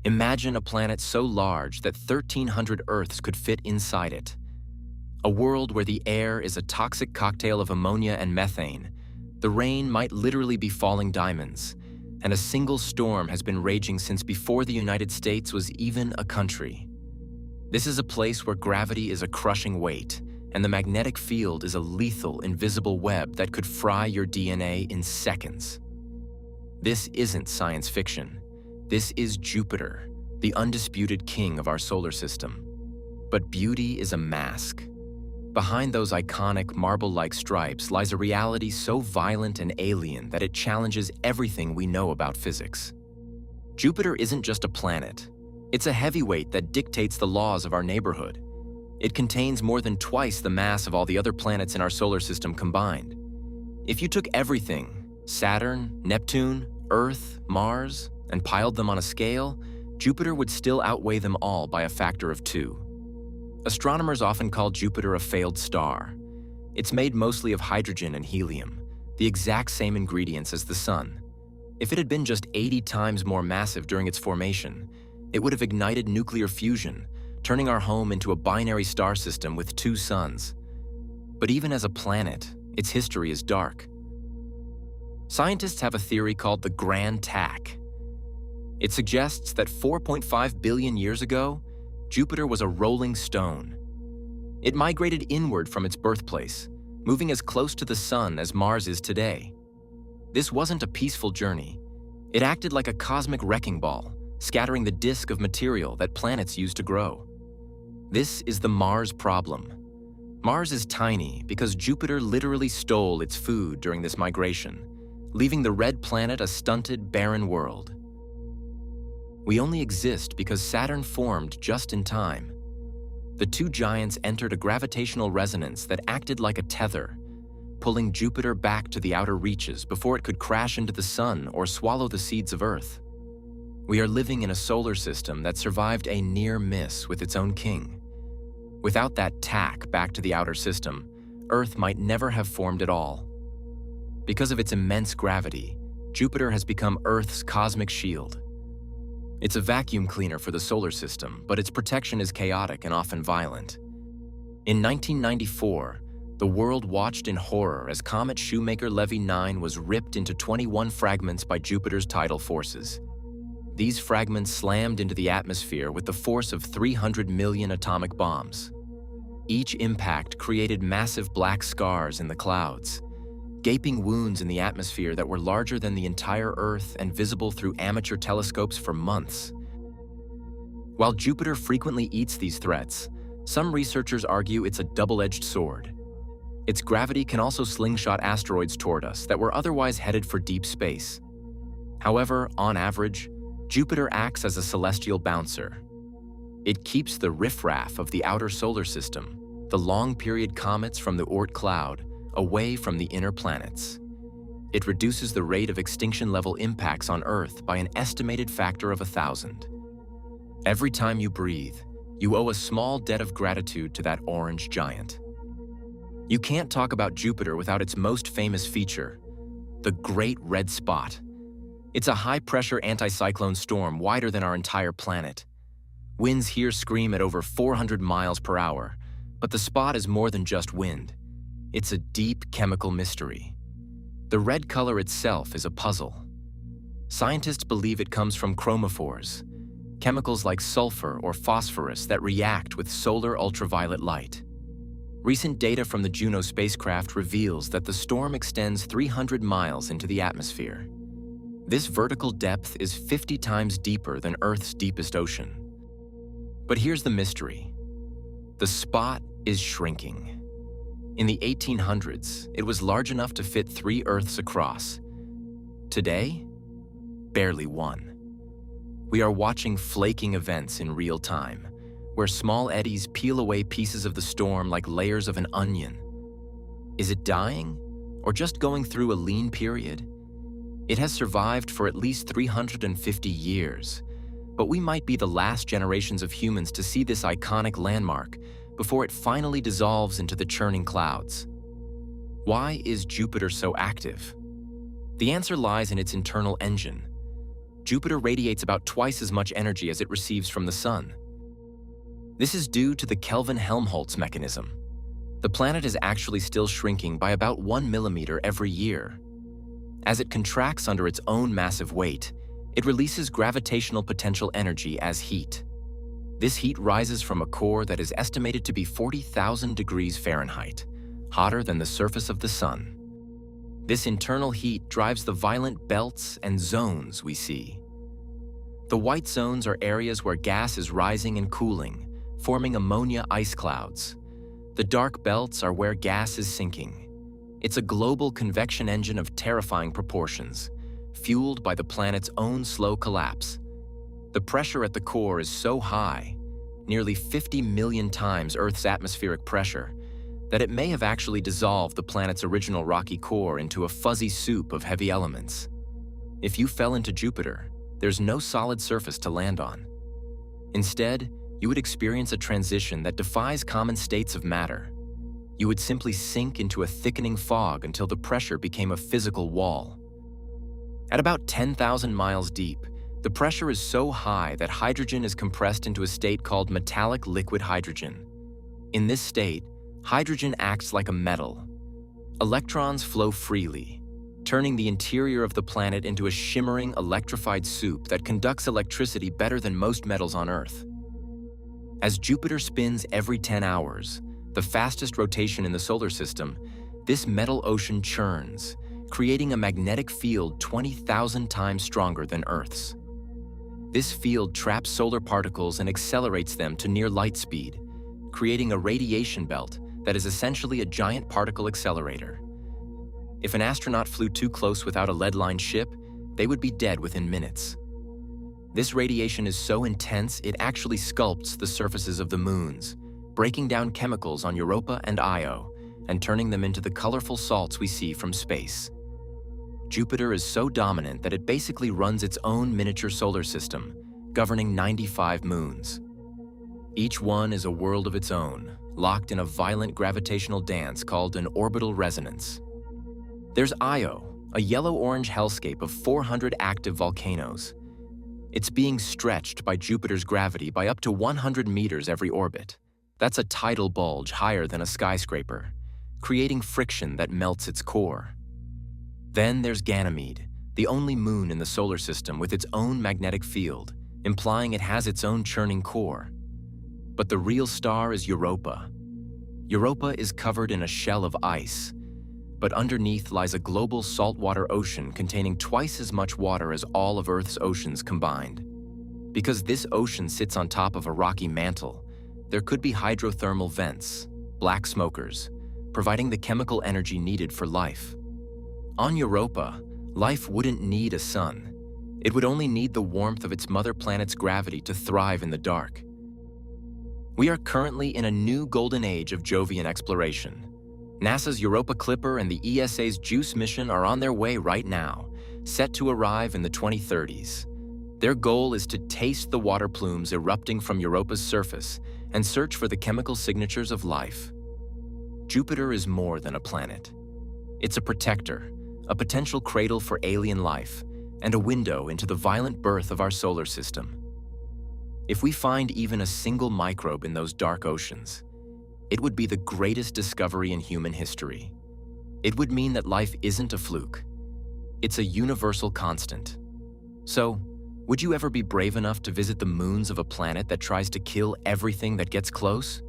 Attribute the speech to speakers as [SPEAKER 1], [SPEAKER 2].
[SPEAKER 1] Imagine a planet so large that 1,300 Earths could fit inside it. A world where the air is a toxic cocktail of ammonia and methane. The rain might literally be falling diamonds, and a single storm has been raging since before the United States was even a country. This is a place where gravity is a crushing weight, and the magnetic field is a lethal, invisible web that could fry your DNA in seconds. This isn't science fiction. This is Jupiter, the undisputed king of our solar system. But beauty is a mask. Behind those iconic marble-like stripes lies a reality so violent and alien that it challenges everything we know about physics. Jupiter isn't just a planet. It's a heavyweight that dictates the laws of our neighborhood. It contains more than twice the mass of all the other planets in our solar system combined. If you took everything, Saturn, Neptune, Earth, Mars, and piled them on a scale, Jupiter would still outweigh them all by a factor of 2. Astronomers often call Jupiter a failed star. It's made mostly of hydrogen and helium, the exact same ingredients as the Sun. If it had been just 80 times more massive during its formation, it would have ignited nuclear fusion, turning our home into a binary star system with 2 suns. But even as a planet, its history is dark. Scientists have a theory called the Grand Tack. It suggests that 4.5 billion years ago, Jupiter was a rolling stone. It migrated inward from its birthplace, moving as close to the Sun as Mars is today. This wasn't a peaceful journey. It acted like a cosmic wrecking ball, scattering the disk of material that planets use to grow. This is the Mars problem. Mars is tiny because Jupiter literally stole its food during this migration, leaving the red planet a stunted, barren world. We only exist because Saturn formed just in time. The 2 giants entered a gravitational resonance that acted like a tether, pulling Jupiter back to the outer reaches before it could crash into the Sun or swallow the seeds of Earth. We are living in a solar system that survived a near miss with its own king. Without that tack back to the outer system, Earth might never have formed at all. Because of its immense gravity, Jupiter has become Earth's cosmic shield. It's a vacuum cleaner for the solar system, but its protection is chaotic and often violent. In 1994, the world watched in horror as comet Shoemaker-Levy 9 was ripped into 21 fragments by Jupiter's tidal forces. These fragments slammed into the atmosphere with the force of 300 million atomic bombs. Each impact created massive black scars in the clouds, gaping wounds in the atmosphere that were larger than the entire Earth and visible through amateur telescopes for months. While Jupiter frequently eats these threats, some researchers argue it's a double-edged sword. Its gravity can also slingshot asteroids toward us that were otherwise headed for deep space. However, on average, Jupiter acts as a celestial bouncer. It keeps the riffraff of the outer solar system, the long-period comets from the Oort cloud, away from the inner planets. It reduces the rate of extinction-level impacts on Earth by an estimated factor of 1,000. Every time you breathe, you owe a small debt of gratitude to that orange giant. You can't talk about Jupiter without its most famous feature, the Great Red Spot. It's a high-pressure anticyclone storm wider than our entire planet. Winds here scream at over 400 miles per hour, but the spot is more than just wind. It's a deep chemical mystery. The red color itself is a puzzle. Scientists believe it comes from chromophores, chemicals like sulfur or phosphorus that react with solar ultraviolet light. Recent data from the Juno spacecraft reveals that the storm extends 300 miles into the atmosphere. This vertical depth is 50 times deeper than Earth's deepest ocean. But here's the mystery. The spot is shrinking. In the 1800s, it was large enough to fit 3 Earths across. Today, barely 1. We are watching flaking events in real time, where small eddies peel away pieces of the storm like layers of an onion. Is it dying, or just going through a lean period? It has survived for at least 350 years, but we might be the last generations of humans to see this iconic landmark before it finally dissolves into the churning clouds. Why is Jupiter so active? The answer lies in its internal engine. Jupiter radiates about twice as much energy as it receives from the Sun. This is due to the Kelvin-Helmholtz mechanism. The planet is actually still shrinking by about 1 millimeter every year. As it contracts under its own massive weight, it releases gravitational potential energy as heat. This heat rises from a core that is estimated to be 40,000 degrees Fahrenheit, hotter than the surface of the Sun. This internal heat drives the violent belts and zones we see. The white zones are areas where gas is rising and cooling, forming ammonia ice clouds. The dark belts are where gas is sinking. It's a global convection engine of terrifying proportions, fueled by the planet's own slow collapse. The pressure at the core is so high, nearly 50 million times Earth's atmospheric pressure, that it may have actually dissolved the planet's original rocky core into a fuzzy soup of heavy elements. If you fell into Jupiter, there's no solid surface to land on. Instead, you would experience a transition that defies common states of matter. You would simply sink into a thickening fog until the pressure became a physical wall. At about 10,000 miles deep, the pressure is so high that hydrogen is compressed into a state called metallic liquid hydrogen. In this state, hydrogen acts like a metal. Electrons flow freely, turning the interior of the planet into a shimmering, electrified soup that conducts electricity better than most metals on Earth. As Jupiter spins every 10 hours, the fastest rotation in the solar system, this metal ocean churns, creating a magnetic field 20,000 times stronger than Earth's. This field traps solar particles and accelerates them to near light speed, creating a radiation belt that is essentially a giant particle accelerator. If an astronaut flew too close without a lead-lined ship, they would be dead within minutes. This radiation is so intense it actually sculpts the surfaces of the moons, breaking down chemicals on Europa and Io, and turning them into the colorful salts we see from space. Jupiter is so dominant that it basically runs its own miniature solar system, governing 95 moons. Each one is a world of its own, locked in a violent gravitational dance called an orbital resonance. There's Io, a yellow-orange hellscape of 400 active volcanoes. It's being stretched by Jupiter's gravity by up to 100 meters every orbit. That's a tidal bulge higher than a skyscraper, creating friction that melts its core. Then there's Ganymede, the only moon in the solar system with its own magnetic field, implying it has its own churning core. But the real star is Europa. Europa is covered in a shell of ice, but underneath lies a global saltwater ocean containing twice as much water as all of Earth's oceans combined. Because this ocean sits on top of a rocky mantle, there could be hydrothermal vents, black smokers, providing the chemical energy needed for life. On Europa, life wouldn't need a sun. It would only need the warmth of its mother planet's gravity to thrive in the dark. We are currently in a new golden age of Jovian exploration. NASA's Europa Clipper and the ESA's JUICE mission are on their way right now, set to arrive in the 2030s. Their goal is to taste the water plumes erupting from Europa's surface and search for the chemical signatures of life. Jupiter is more than a planet. It's a protector, a potential cradle for alien life, and a window into the violent birth of our solar system. If we find even a single microbe in those dark oceans, it would be the greatest discovery in human history. It would mean that life isn't a fluke. It's a universal constant. So, would you ever be brave enough to visit the moons of a planet that tries to kill everything that gets close?